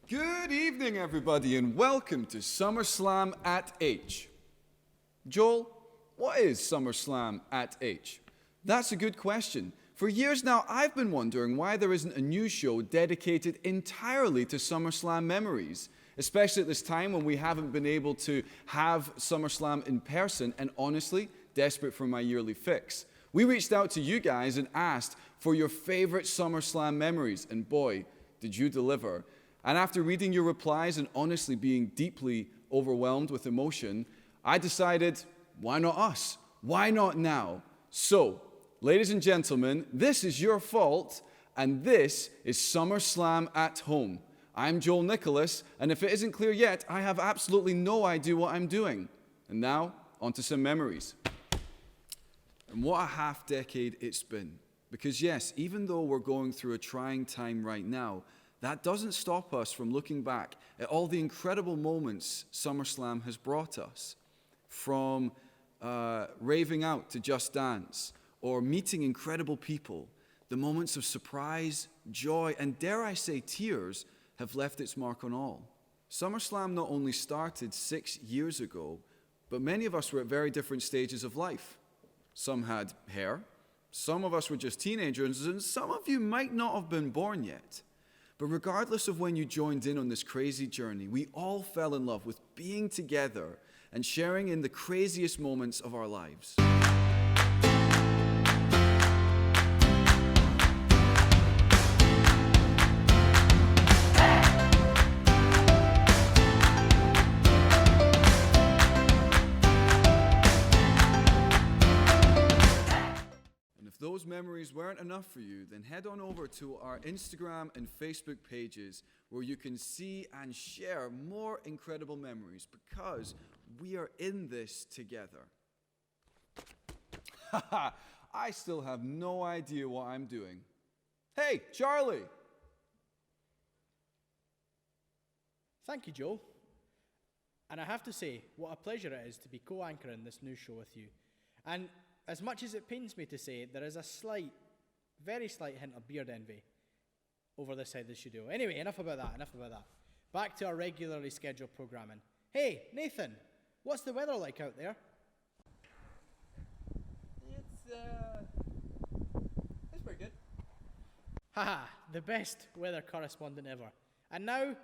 Good evening, everybody, and welcome to SummerSlam at H. Joel, what is SummerSlam at H? That's a good question. For years now, I've been wondering why there isn't a new show dedicated entirely to SummerSlam memories, especially at this time when we haven't been able to have SummerSlam in person and honestly, desperate for my yearly fix. We reached out to you guys and asked for your favorite SummerSlam memories, and boy, did you deliver. And after reading your replies and honestly being deeply overwhelmed with emotion, I decided, why not us? Why not now? So, ladies and gentlemen, this is your fault, and this is SummerSlam at Home. I'm Joel Nicholas, and if it isn't clear yet, I have absolutely no idea what I'm doing. And now, on to some memories. And what a half decade it's been. Because yes, even though we're going through a trying time right now, that doesn't stop us from looking back at all the incredible moments SummerSlam has brought us. From raving out to Just Dance, or meeting incredible people, the moments of surprise, joy, and dare I say tears have left its mark on all. SummerSlam not only started 6 years ago, but many of us were at very different stages of life. Some had hair, some of us were just teenagers, and some of you might not have been born yet. But regardless of when you joined in on this crazy journey, we all fell in love with being together and sharing in the craziest moments of our lives. Those memories weren't enough for you, then head on over to our Instagram and Facebook pages where you can see and share more incredible memories because we are in this together. Haha, I still have no idea what I'm doing. Hey, Charlie! Thank you, Joel. And I have to say, what a pleasure it is to be co-anchoring this new show with you. And as much as it pains me to say, there is a slight, very slight hint of beard envy over this side of the studio. Anyway, enough about that. Back to our regularly scheduled programming. Hey, Nathan, what's the weather like out there? It's pretty good. Haha, the best weather correspondent ever. And now,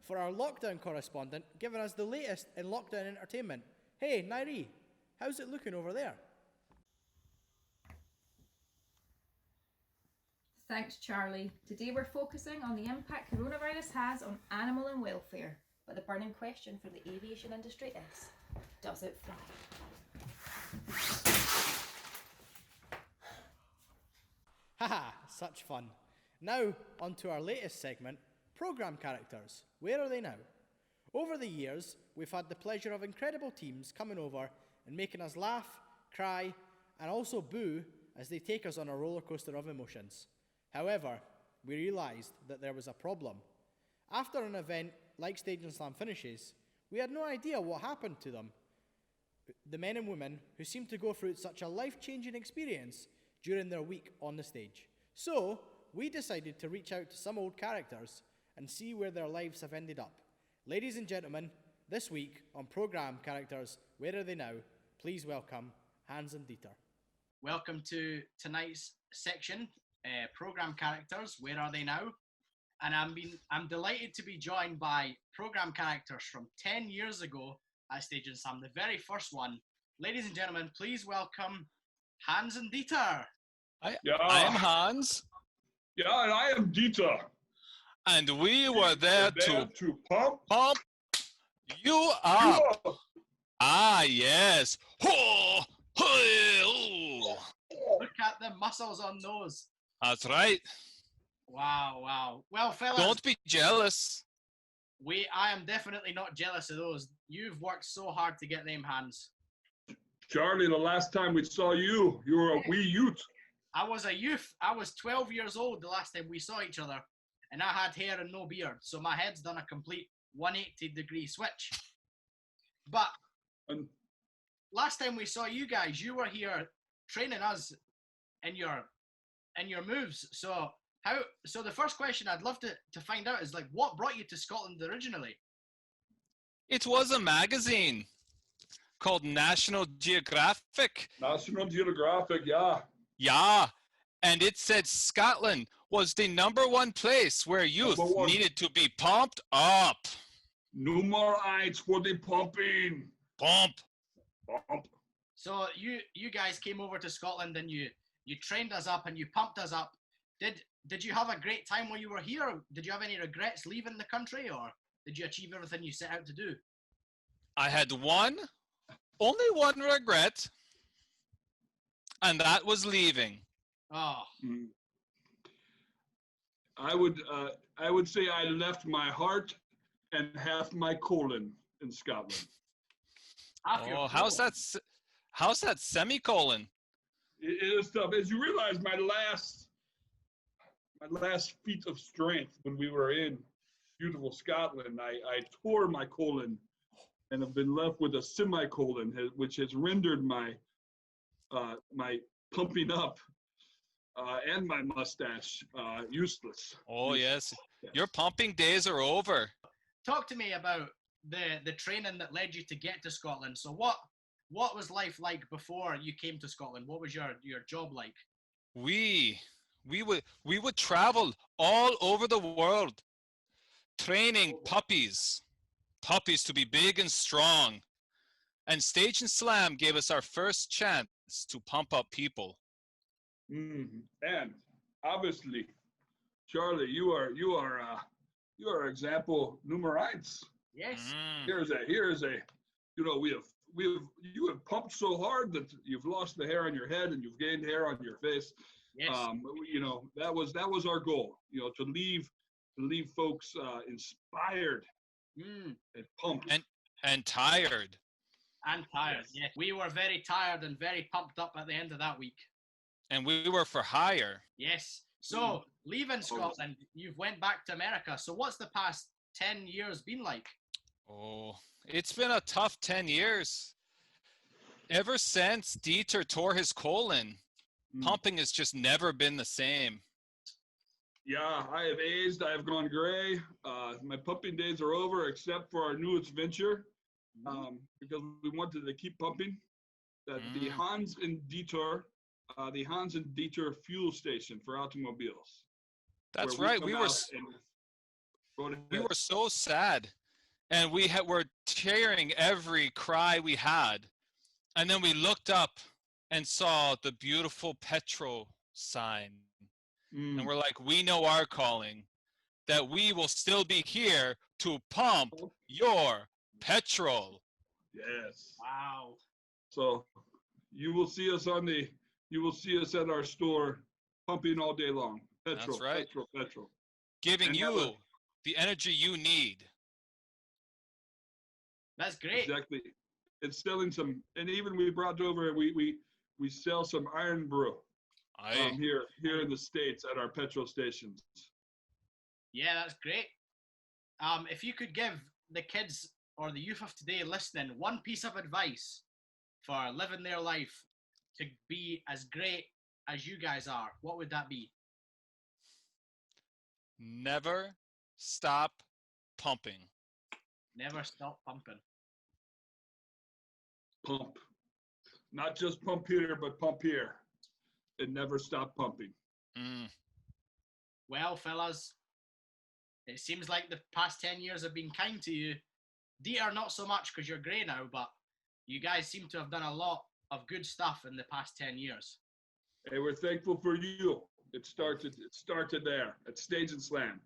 for our lockdown correspondent, giving us the latest in lockdown entertainment. Hey, Nairi, how's it looking over there? Thanks, Charlie. Today we're focusing on the impact coronavirus has on animal and welfare. But the burning question for the aviation industry is, does it fly? Haha, such fun. Now, on to our latest segment, Programme Characters. Where are they now? Over the years, we've had the pleasure of incredible teams coming over and making us laugh, cry, and also boo as they take us on a roller coaster of emotions. However, we realised that there was a problem. After an event like Stadium Slam finishes, we had no idea what happened to them, the men and women who seemed to go through such a life-changing experience during their week on the stage. So, we decided to reach out to some old characters and see where their lives have ended up. Ladies and gentlemen, this week on Programme Characters, Where Are They Now? Please welcome Hans and Dieter. Welcome to tonight's section. Program characters, where are they now? And I'm delighted to be joined by program characters from 10 years ago at Stage and Slam, the very first one. Ladies and gentlemen, please welcome Hans and Dieter. I am Hans. Yeah, and I am Dieter. And we were there to pump you up. Ah, yes. Ho, ho, Look at the muscles on those. That's right. Wow. Well, fellas. Don't be jealous. I am definitely not jealous of those. You've worked so hard to get them, Hans. Charlie, the last time we saw you, you were a wee youth. I was a youth. I was 12 years old the last time we saw each other. And I had hair and no beard. So my head's done a complete 180-degree switch. But last time we saw you guys, you were here training us in your moves. So So the first question I'd love to find out is like, what brought you to Scotland originally? It was a magazine called National Geographic. National Geographic, yeah. Yeah, and it said Scotland was the #1 place where youth Number one. needed to be pumped up. No more ice for the pumping. Pump. Pump. So you guys came over to Scotland and you trained us up and you pumped us up. Did you have a great time while you were here? Did you have any regrets leaving the country, or did you achieve everything you set out to do? I had only one regret, and that was leaving. Oh, Mm. I would say I left my heart and half my colon in Scotland. half your Oh, how's that semicolon? It is tough. As you realize, my last feat of strength when we were in beautiful Scotland, I tore my colon and have been left with a semicolon, which has rendered my my pumping up and my mustache useless. Oh yes, your pumping days are over. Talk to me about the training that led you to get to Scotland. So what was life like before you came to Scotland? What was your job like? We would travel all over the world, training puppies to be big and strong. And Stage and Slam gave us our first chance to pump up people. And obviously, Charlie, you are example numero eins. Yes. Here's a you have pumped so hard that you've lost the hair on your head and you've gained hair on your face. Yes. That was our goal, to leave folks inspired and pumped. And tired. And tired. Yes. We were very tired and very pumped up at the end of that week. And we were for hire. Yes. So leaving Scotland, you've went back to America. So what's the past 10 years been like? Oh, it's been a tough 10 years. Ever since Dieter tore his colon, pumping has just never been the same. Yeah, I have aged. I have gone gray. My pumping days are over, except for our newest venture, because we wanted to keep pumping. The Hans and Dieter fuel station for automobiles. That's right. We were so sad, and were tearing every cry we had, and then we looked up and saw the beautiful petrol sign. And we're like, we know our calling, that we will still be here to pump your petrol. Yes. Wow. So you will see us at our store pumping all day long. Petrol. That's right. Petrol. Giving And you the energy you need. That's great. Exactly. It's selling some, and even we brought over, we sell some iron brew. Here in the States at our petrol stations. Yeah, that's great. If you could give the kids or the youth of today listening one piece of advice for living their life to be as great as you guys are, what would that be? Never stop pumping. Never stop pumping. Pump. Not just pump here, but pump here. And never stop pumping. Well, fellas, it seems like the past 10 years have been kind to you. Dieter, not so much because you're grey now, but you guys seem to have done a lot of good stuff in the past 10 years. Hey, we're thankful for you. It started there at Stage and Slam.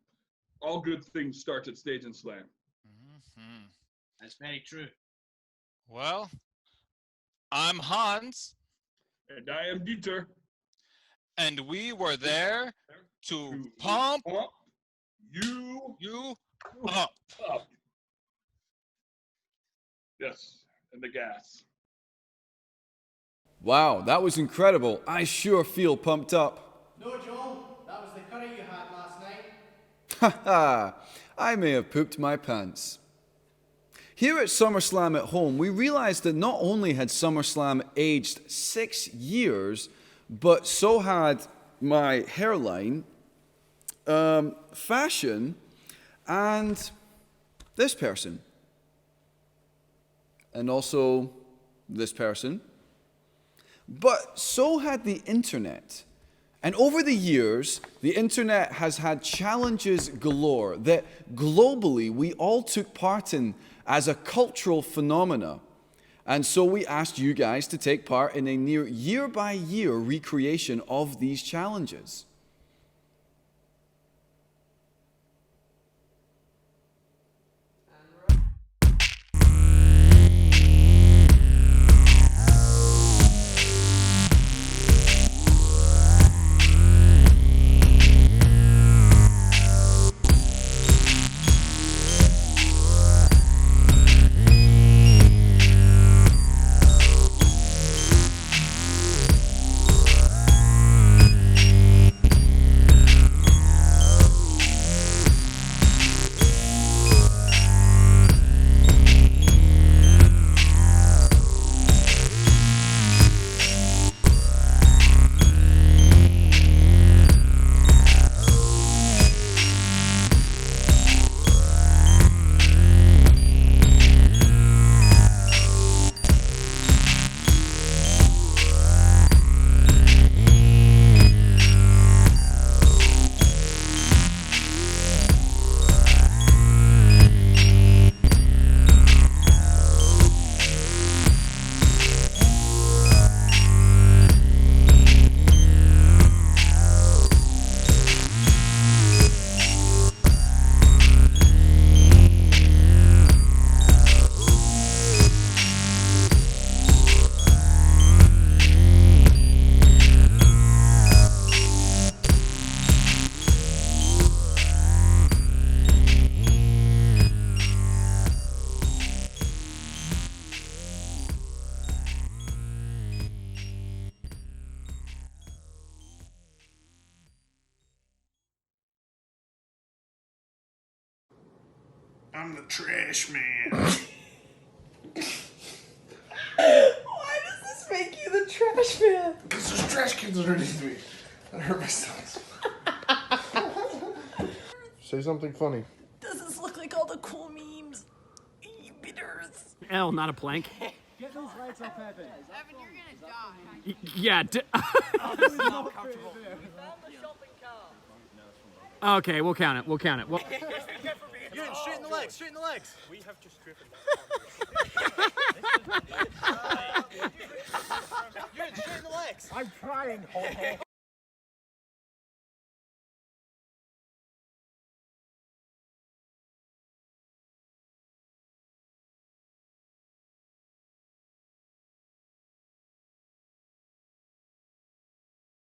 All good things start at Stage and Slam. That's very true. Well, I'm Hans. And I am Dieter. And we were there to pump you up. Yes, and the gas. Wow, that was incredible. I sure feel pumped up. No, Joel, that was the curry you had last night. Haha, I may have pooped my pants. Here at SummerSlam at Home, we realized that not only had SummerSlam aged 6 years, but so had my hairline fashion, and this person. And also this person. But so had the internet. And over the years, the internet has had challenges galore that globally we all took part in as a cultural phenomena. And so we asked you guys to take part in a near year-by-year recreation of these challenges. I'm the trash man. Why does this make you the trash man? Because there's trash cans underneath me. That hurt my stomach. Say something funny. Does this look like all the cool memes? Bitters. L, not a plank. Get those lights up, Evan. Evan, you're gonna die. Yeah. Oh, this is not comfortable. We found the shopping cart. Okay, we'll count it. We'll count it. You're in, straighten the legs, straighten the legs. We have just driven. You're in, straighten the legs. I'm trying, ho ho.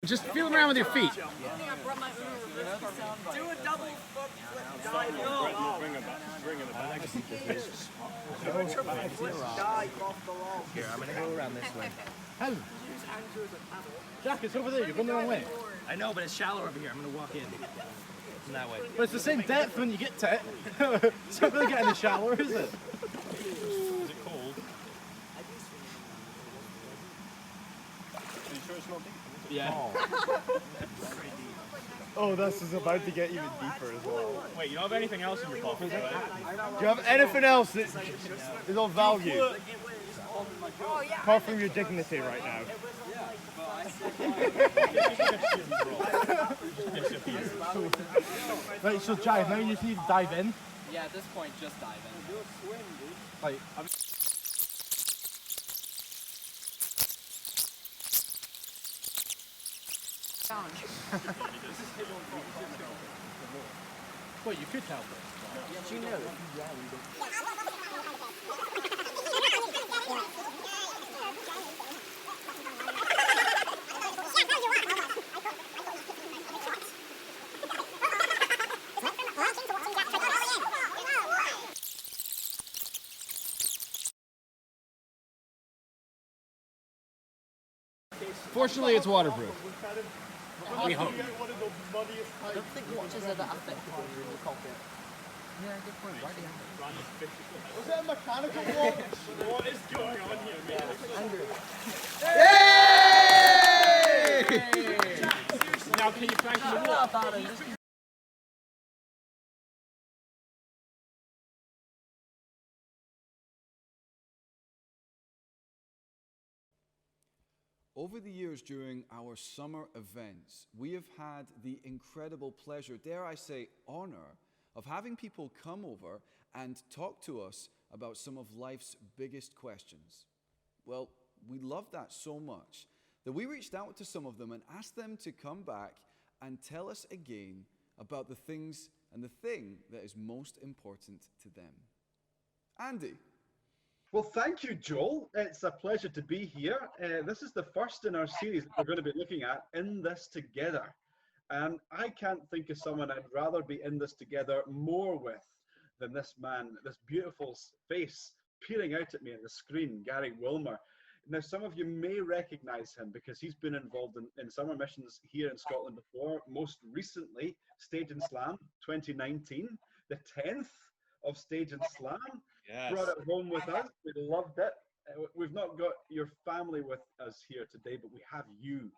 Just feel around with your feet. Do a double foot flip dive. Dive off the wall. Here, I'm gonna go around this way. How? Jack, it's over there. You're going the wrong way. I know, but it's shallow over here. I'm gonna walk in. That way. But it's the same depth when you get to it. It's not really getting the shallower, is it? Is it cold? Are you sure it's not deep? Yeah. Oh, this is about to get even deeper as well. Wait, you don't have anything else in your pocket, right? Do you have anything else that is of value? Apart from your dignity right now. Right, so Jai, now you just need to dive in. Yeah, at this point, just dive in. Like, well, you could help it. Did you know? Fortunately, it's waterproof. We hope. I don't think watches are that effective in the cockpit. Yeah, good point. Why do you have it? Was that a mechanical watch? What is going on here, man? Andrew. Now, can you plank in the water? over the years during our summer events, we have had the incredible pleasure, dare I say honor, of having people come over and talk to us about some of life's biggest questions. Well, we love that so much that we reached out to some of them and asked them to come back and tell us again about the things and the thing that is most important to them. Andy. Well, thank you, Joel. It's a pleasure to be here. This is the first in our series that we're going to be looking at In This Together. And I can't think of someone I'd rather be in this together more with than this man, this beautiful face peering out at me on the screen, Gary Wilmer. Now, some of you may recognize him because he's been involved in summer missions here in Scotland before, most recently, Stage and Slam 2019, the 10th of Stage and Slam. Yes. Brought it home with us. We loved it. We've not got your family with us here today, but we have you.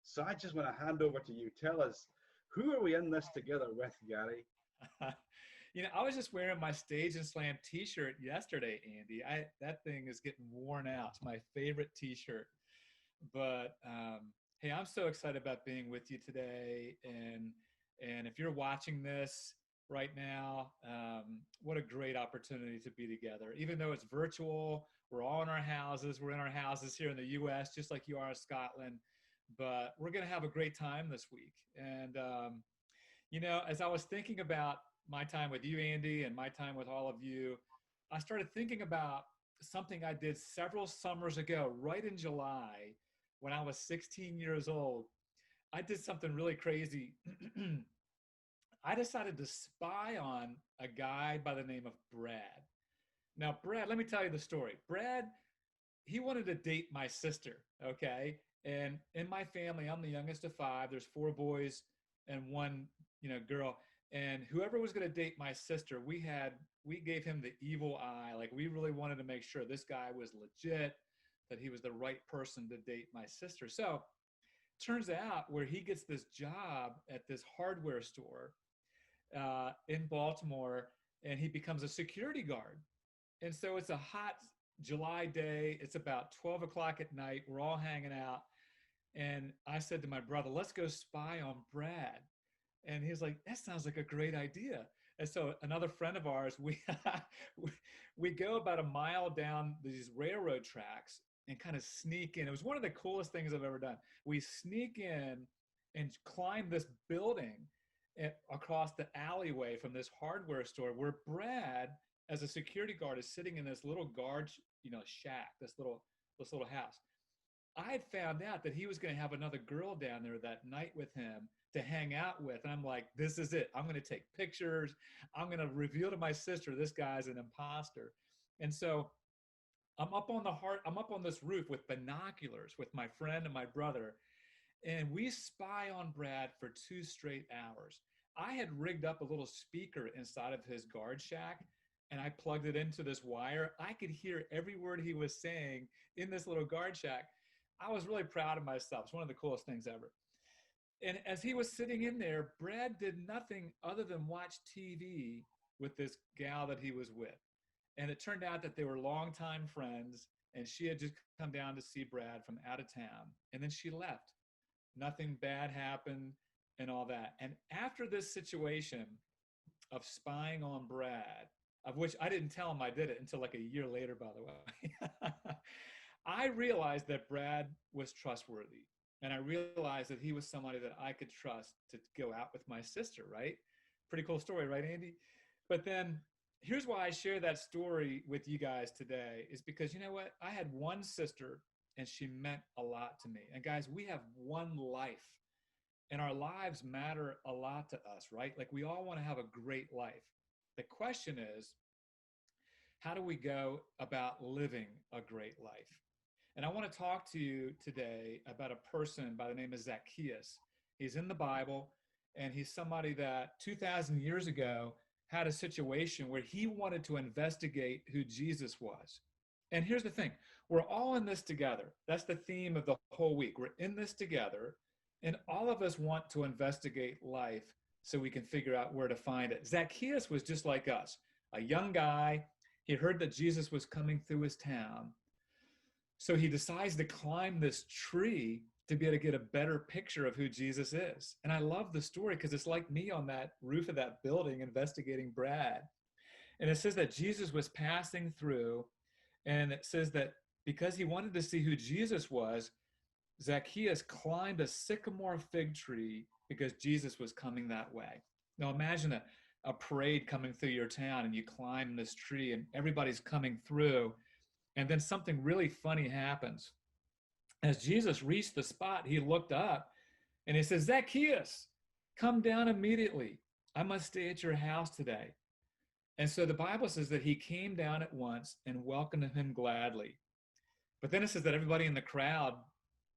So I just want to hand over to you. Tell us, who are we in this together with, Gary? You know, I was just wearing my Stage and Slam t-shirt yesterday, Andy. That thing is getting worn out. It's my favorite t-shirt. But hey, I'm so excited about being with you today. And if you're watching this right now, what a great opportunity to be together. Even though it's virtual, we're all in our houses. We're in our houses here in the U.S., just like you are in Scotland. But we're going to have a great time this week. And, you know, as I was thinking about my time with you, Andy, and my time with all of you, I started thinking about something I did several summers ago, right in July, when I was 16 years old. I did something really crazy. I decided to spy on a guy by the name of Brad. Now, Brad, let me tell you the story. Brad, he wanted to date my sister, okay? And in my family, I'm the youngest of 5. There's 4 boys and 1, girl. And whoever was going to date my sister, we gave him the evil eye. Like, we really wanted to make sure this guy was legit, that he was the right person to date my sister. So turns out where he gets this job at this hardware store in Baltimore, and he becomes a security guard. And so it's a hot July day. It's about 12 o'clock at night. We're all hanging out. And I said to my brother, let's go spy on Brad. And he was like, that sounds like a great idea. And so another friend of ours, we go about a mile down these railroad tracks and kind of sneak in. It was one of the coolest things I've ever done. We sneak in and climb this building across the alleyway from this hardware store where Brad, as a security guard, is sitting in this little guard, shack, this little house. I had found out that he was going to have another girl down there that night with him to hang out with. And I'm like, this is it. I'm going to take pictures. I'm going to reveal to my sister, this guy's an imposter. And so I'm up on this roof with binoculars with my friend and my brother. And we spy on Brad for 2 straight hours. I had rigged up a little speaker inside of his guard shack, and I plugged it into this wire. I could hear every word he was saying in this little guard shack. I was really proud of myself. It's one of the coolest things ever. And as he was sitting in there, Brad did nothing other than watch TV with this gal that he was with. And it turned out that they were longtime friends, and she had just come down to see Brad from out of town. And then she left. Nothing bad happened and all that. And after this situation of spying on Brad, of which I didn't tell him I did it until like a year later, by the way, I realized that Brad was trustworthy. And I realized that he was somebody that I could trust to go out with my sister, right? Pretty cool story, right, Andy? But then here's why I share that story with you guys today is because, you know what? I had one sister, and she meant a lot to me. And guys, we have one life, and our lives matter a lot to us, right? Like, we all want to have a great life. The question is, how do we go about living a great life? And I want to talk to you today about a person by the name of Zacchaeus. He's in the Bible, and he's somebody that 2,000 years ago had a situation where he wanted to investigate who Jesus was. And here's the thing. We're all in this together. That's the theme of the whole week. We're in this together, and all of us want to investigate life so we can figure out where to find it. Zacchaeus was just like us, a young guy. He heard that Jesus was coming through his town. So he decides to climb this tree to be able to get a better picture of who Jesus is. And I love the story because it's like me on that roof of that building investigating Brad. And it says that Jesus was passing through, and it says that because he wanted to see who Jesus was, Zacchaeus climbed a sycamore fig tree because Jesus was coming that way. Now imagine a parade coming through your town and you climb this tree and everybody's coming through, and then something really funny happens. As Jesus reached the spot, he looked up and he says, Zacchaeus, come down immediately. I must stay at your house today. And so the Bible says that he came down at once and welcomed him gladly. But then it says that everybody in the crowd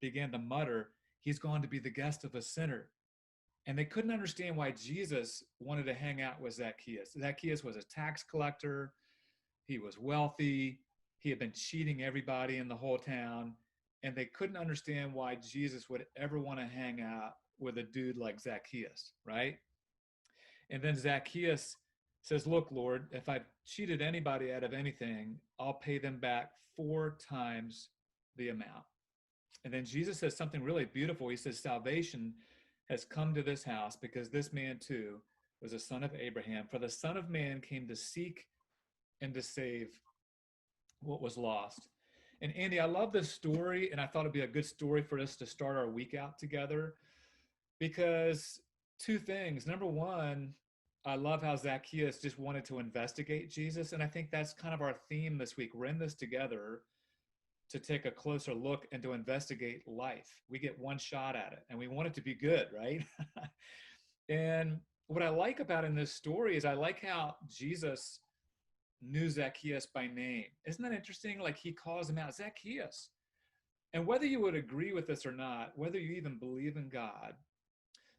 began to mutter, he's going to be the guest of a sinner. And they couldn't understand why Jesus wanted to hang out with Zacchaeus. Zacchaeus was a tax collector. He was wealthy. He had been cheating everybody in the whole town. And they couldn't understand why Jesus would ever want to hang out with a dude like Zacchaeus, right? And then Zacchaeus says, look, Lord, if I've cheated anybody out of anything, I'll pay them back 4 times the amount. And then Jesus says something really beautiful. He says, salvation has come to this house because this man too was a son of Abraham. For the Son of Man came to seek and to save what was lost. And Andy, I love this story, and I thought it'd be a good story for us to start our week out together because 2 things. Number one, I love how Zacchaeus just wanted to investigate Jesus. And I think that's kind of our theme this week. We're in this together to take a closer look and to investigate life. We get one shot at it and we want it to be good, right? And what I like about in this story is I like how Jesus knew Zacchaeus by name. Isn't that interesting? Like he calls him out, Zacchaeus. And whether you would agree with this or not, whether you even believe in God,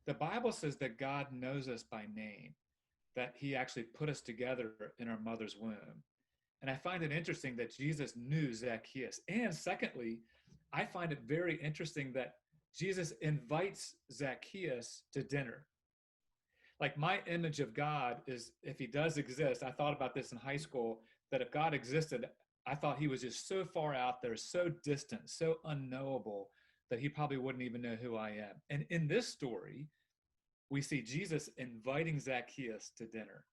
the Bible says that God knows us by name, that he actually put us together in our mother's womb. And I find it interesting that Jesus knew Zacchaeus. And secondly, I find it very interesting that Jesus invites Zacchaeus to dinner. Like my image of God is, if he does exist, I thought about this in high school, that if God existed, I thought he was just so far out there, so distant, so unknowable that he probably wouldn't even know who I am. And in this story, we see Jesus inviting Zacchaeus to dinner.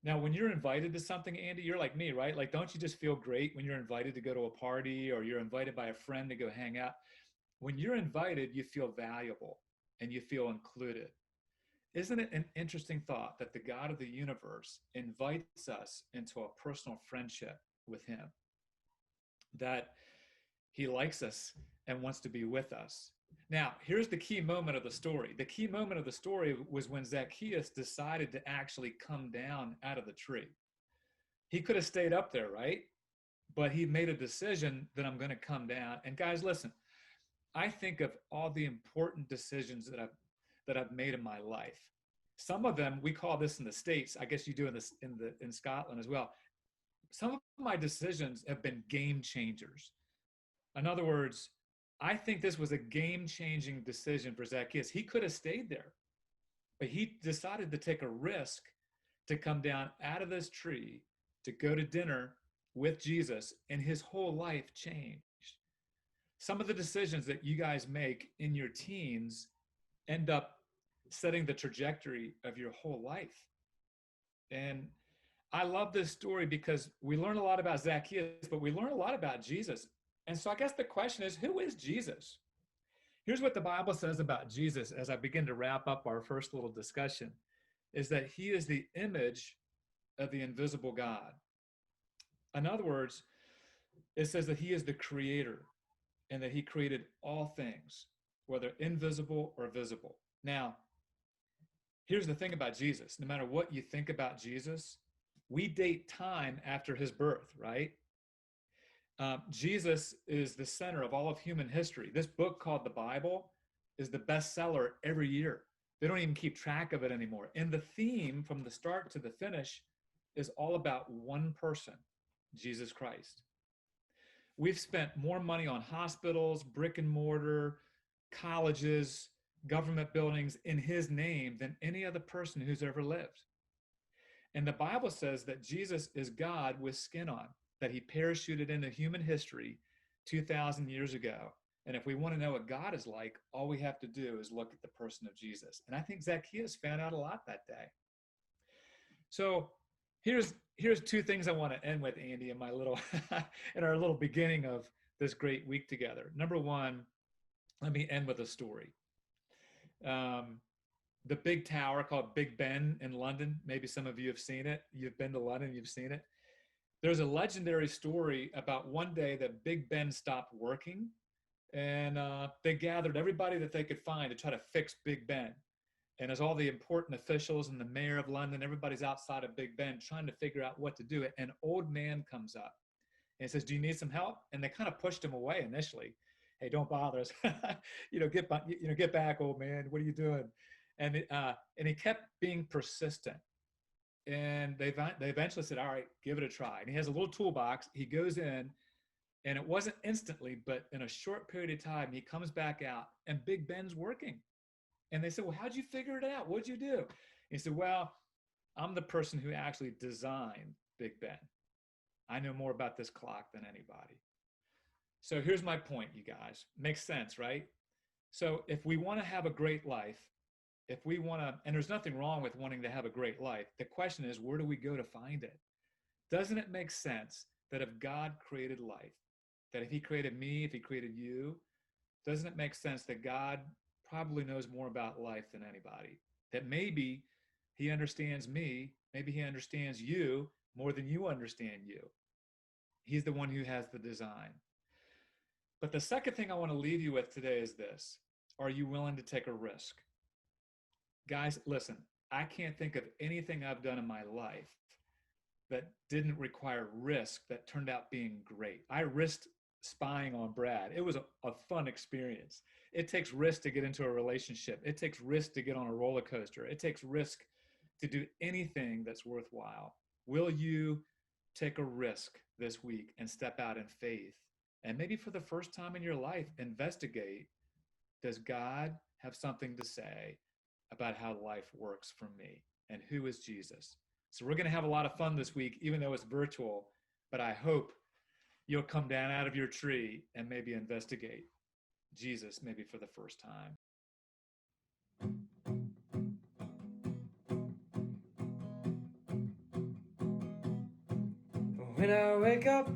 Now, when you're invited to something, Andy, you're like me, right? Like, don't you just feel great when you're invited to go to a party or you're invited by a friend to go hang out? When you're invited, you feel valuable and you feel included. Isn't it an interesting thought that the God of the universe invites us into a personal friendship with him? That he likes us and wants to be with us. Now, here's the key moment of the story. The key moment of the story was when Zacchaeus decided to actually come down out of the tree. He could have stayed up there, right? But he made a decision that I'm going to come down. And guys, listen, I think of all the important decisions that I've made in my life. Some of them, we call this in the States, I guess you do in Scotland as well. Some of my decisions have been game changers. In other words, I think this was a game-changing decision for Zacchaeus. He could have stayed there, but he decided to take a risk to come down out of this tree, to go to dinner with Jesus, and his whole life changed. Some of the decisions that you guys make in your teens end up setting the trajectory of your whole life. And I love this story because we learn a lot about Zacchaeus, but we learn a lot about Jesus. And so I guess the question is, who is Jesus? Here's what the Bible says about Jesus as I begin to wrap up our first little discussion, is that he is the image of the invisible God. In other words, it says that he is the creator and that he created all things, whether invisible or visible. Now, here's the thing about Jesus. No matter what you think about Jesus, we date time after his birth, right? Jesus is the center of all of human history. This book called the Bible is the bestseller every year. They don't even keep track of it anymore. And the theme from the start to the finish is all about one person, Jesus Christ. We've spent more money on hospitals, brick and mortar, colleges, government buildings in his name than any other person who's ever lived. And the Bible says that Jesus is God with skin on, that he parachuted into human history 2,000 years ago. And if we want to know what God is like, all we have to do is look at the person of Jesus. And I think Zacchaeus found out a lot that day. So here's two things I want to end with, Andy, in my little in our little beginning of this great week together. Number one, let me end with a story. The big tower called Big Ben in London. Maybe some of you have seen it. You've been to London, you've seen it. There's a legendary story about one day that Big Ben stopped working, and they gathered everybody that they could find to try to fix Big Ben. And as all the important officials and the mayor of London, everybody's outside of Big Ben trying to figure out what to do, an old man comes up and says, "Do you need some help?" And they kind of pushed him away initially. "Hey, don't bother us. Get back, old man. What are you doing?" And he kept being persistent. And they eventually said, "All right, give it a try." And he has a little toolbox. He goes in, and it wasn't instantly, but in a short period of time, he comes back out, and Big Ben's working. And they said, "Well, how'd you figure it out? What'd you do?" And he said, "Well, I'm the person who actually designed Big Ben. I know more about this clock than anybody." So here's my point, you guys. Makes sense, right? So if we want to have a great life, and there's nothing wrong with wanting to have a great life, the question is, where do we go to find it? Doesn't it make sense that if God created life, that if he created me, if he created you, doesn't it make sense that God probably knows more about life than anybody? That maybe he understands me, maybe he understands you more than you understand you. He's the one who has the design. But the second thing I want to leave you with today is this. Are you willing to take a risk? Guys, listen, I can't think of anything I've done in my life that didn't require risk that turned out being great. I risked spying on Brad. It was a fun experience. It takes risk to get into a relationship. It takes risk to get on a roller coaster. It takes risk to do anything that's worthwhile. Will you take a risk this week and step out in faith? And maybe for the first time in your life, investigate, does God have something to say about how life works for me? And who is Jesus? So we're going to have a lot of fun this week, even though it's virtual, but I hope you'll come down out of your tree and maybe investigate Jesus maybe for the first time. When I wake up,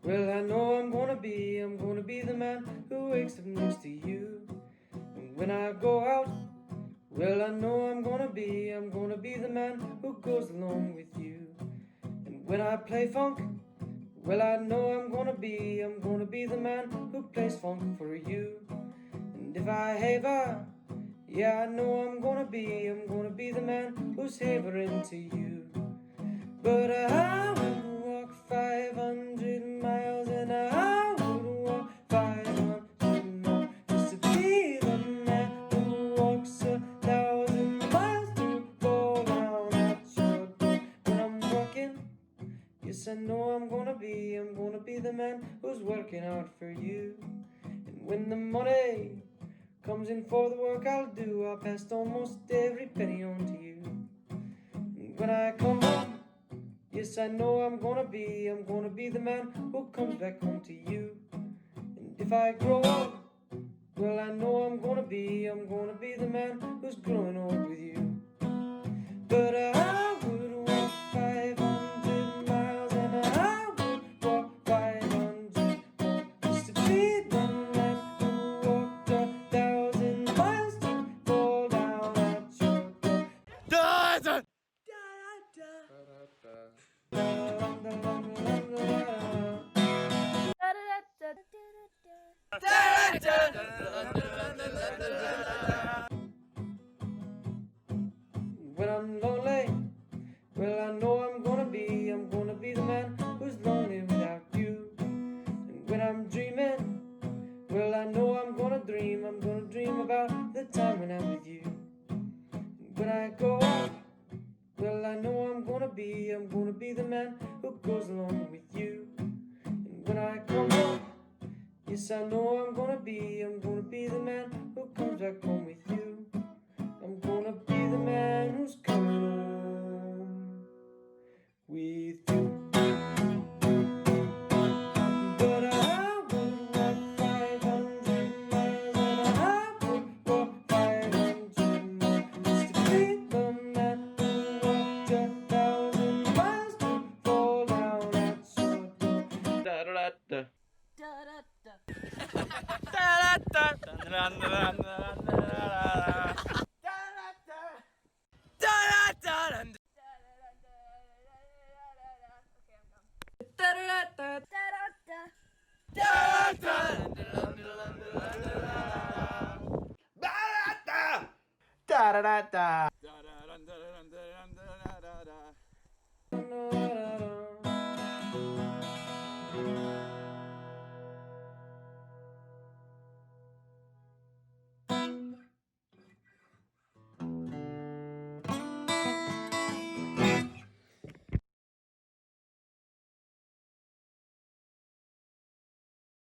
well, I know I'm gonna be the man who wakes up next to you. And when I go out, well, I know I'm gonna be the man who goes along with you. And when I play funk, well, I know I'm gonna be the man who plays funk for you. And if I haver, yeah, I know I'm gonna be the man who's havering to you. But I would walk 500 miles and I would walk 500 more just to be the man who walks 1,000 miles to fall down at your door. When I'm working, yes, I know I'm gonna be the man who's working out for you. And when the money comes in for the work I'll do, I'll pass almost every penny on to you. And when I come home, yes, I know I'm gonna be the man who comes back home to you. And if I grow up, well, I know I'm gonna be the man who's growing old with you. But I would walk 500 miles and I would walk 500 more just to be the man who walked 1,000 miles to fall down at your door. When I'm lonely, well, I know I'm gonna be the man who's lonely without you. And when I'm dreaming, well, I know I'm gonna dream about the time when I'm with you. And when I go out, well, I know I'm gonna be the man who goes along with you. And when I come home, yes, I know I'm gonna be the man who comes back home with you. I'm gonna be the man who's coming home with you. But I will Da da da da.